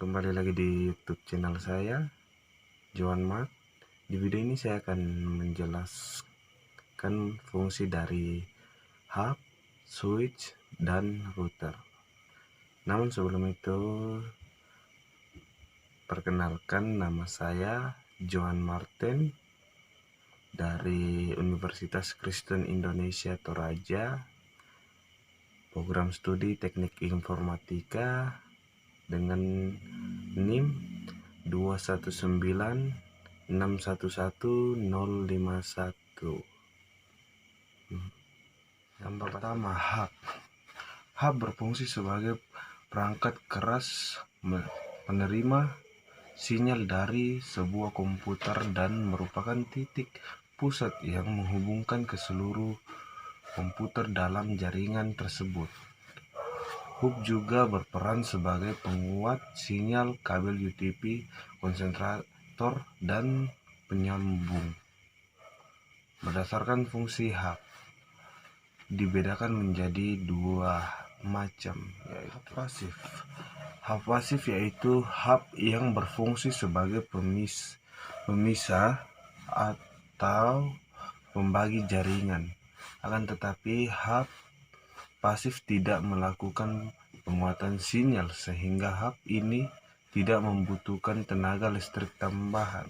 kembali lagi di YouTube channel saya, Johan Mat. Di video ini saya akan menjelaskan fungsi dari hub, switch, dan router. Namun sebelum itu, perkenalkan nama saya Johan Martin dari Universitas Kristen Indonesia Toraja, program studi Teknik Informatika dengan NIM 219611051. Yang pertama, hub. Hub berfungsi sebagai perangkat keras penerima sinyal dari sebuah komputer dan merupakan titik pusat yang menghubungkan ke seluruh komputer dalam jaringan tersebut. Hub juga berperan sebagai penguat sinyal kabel UTP, konsentrator, dan penyambung. Berdasarkan fungsi hub, dibedakan menjadi dua macam, yaitu pasif. Hub pasif yaitu hub yang berfungsi sebagai pemisah atau pembagi jaringan. Akan tetapi hub pasif tidak melakukan penguatan sinyal, sehingga hub ini tidak membutuhkan tenaga listrik tambahan.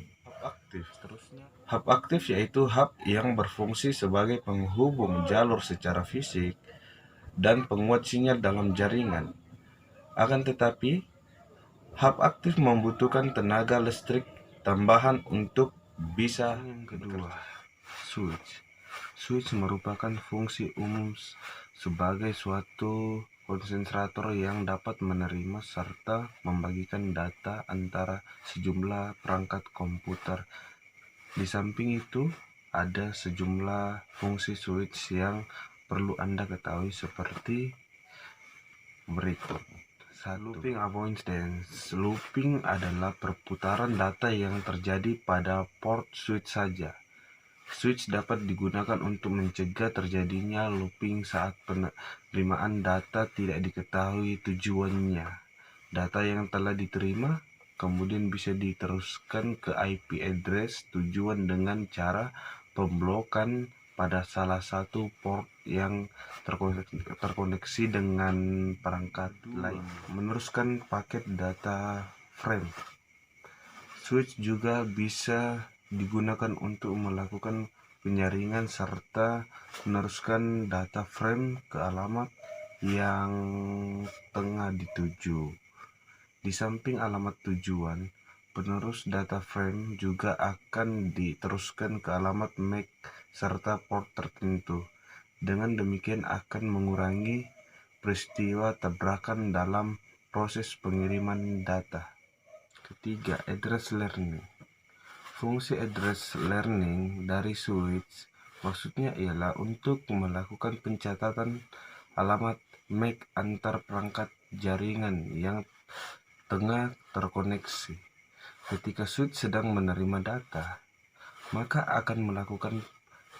Hub aktif yaitu hub yang berfungsi sebagai penghubung jalur secara fisik dan penguat sinyal dalam jaringan. Akan tetapi, hub aktif membutuhkan tenaga listrik tambahan untuk bisa. Yang kedua, switch. Switch merupakan fungsi umum sebagai suatu konsentrator yang dapat menerima serta membagikan data antara sejumlah perangkat komputer. Di samping itu, ada sejumlah fungsi switch yang perlu Anda ketahui seperti berikut. Looping avoidance. Looping adalah perputaran data yang terjadi pada port switch saja. Switch dapat digunakan untuk mencegah terjadinya looping saat penerimaan data tidak diketahui tujuannya. Data yang telah diterima kemudian bisa diteruskan ke IP address tujuan dengan cara pemblokan pada salah satu port yang terkoneksi dengan perangkat lain. Meneruskan paket data frame. Switch juga bisa digunakan untuk melakukan penyaringan serta meneruskan data frame ke alamat yang tengah dituju. Di samping alamat tujuan, penerus data frame juga akan diteruskan ke alamat MAC serta port tertentu. Dengan demikian akan mengurangi peristiwa tabrakan dalam proses pengiriman data. Ketiga, address learning. Fungsi address learning dari switch maksudnya ialah untuk melakukan pencatatan alamat MAC antar perangkat jaringan yang tengah terkoneksi. Ketika switch sedang menerima data, maka akan melakukan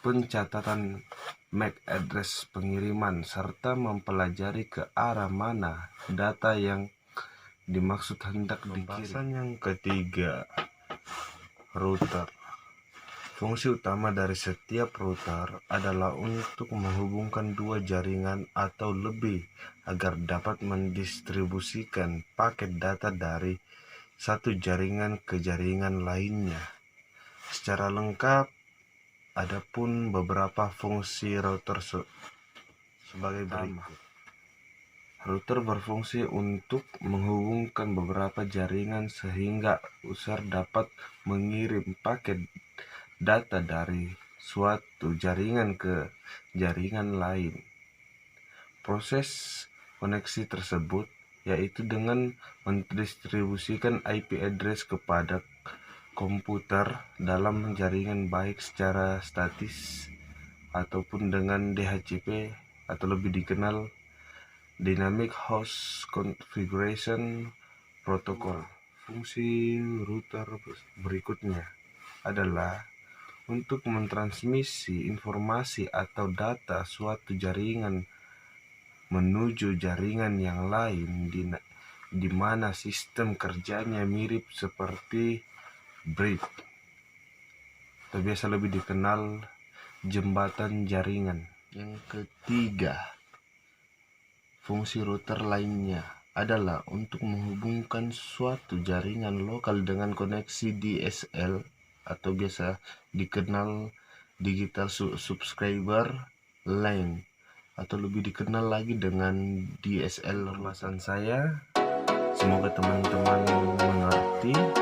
pencatatan MAC address pengiriman serta mempelajari ke arah mana data yang dimaksud hendak dikirim. Yang ketiga, router. Fungsi utama dari setiap router adalah untuk menghubungkan dua jaringan atau lebih agar dapat mendistribusikan paket data dari satu jaringan ke jaringan lainnya. Secara lengkap, adapun beberapa fungsi router sebagai berikut. Router berfungsi untuk menghubungkan beberapa jaringan sehingga user dapat mengirim paket data dari suatu jaringan ke jaringan lain. Proses koneksi tersebut yaitu dengan mendistribusikan IP address kepada komputer dalam jaringan baik secara statis ataupun dengan DHCP atau lebih dikenal Dynamic Host Configuration Protocol. Fungsi router berikutnya adalah untuk mentransmisi informasi atau data suatu jaringan menuju jaringan yang lain di mana sistem kerjanya mirip seperti bridge, atau biasa lebih dikenal jembatan jaringan. Yang ketiga, fungsi router lainnya adalah untuk menghubungkan suatu jaringan lokal dengan koneksi DSL atau biasa dikenal digital subscriber line, atau lebih dikenal lagi dengan DSL. Pembahasan saya, semoga teman-teman mengerti.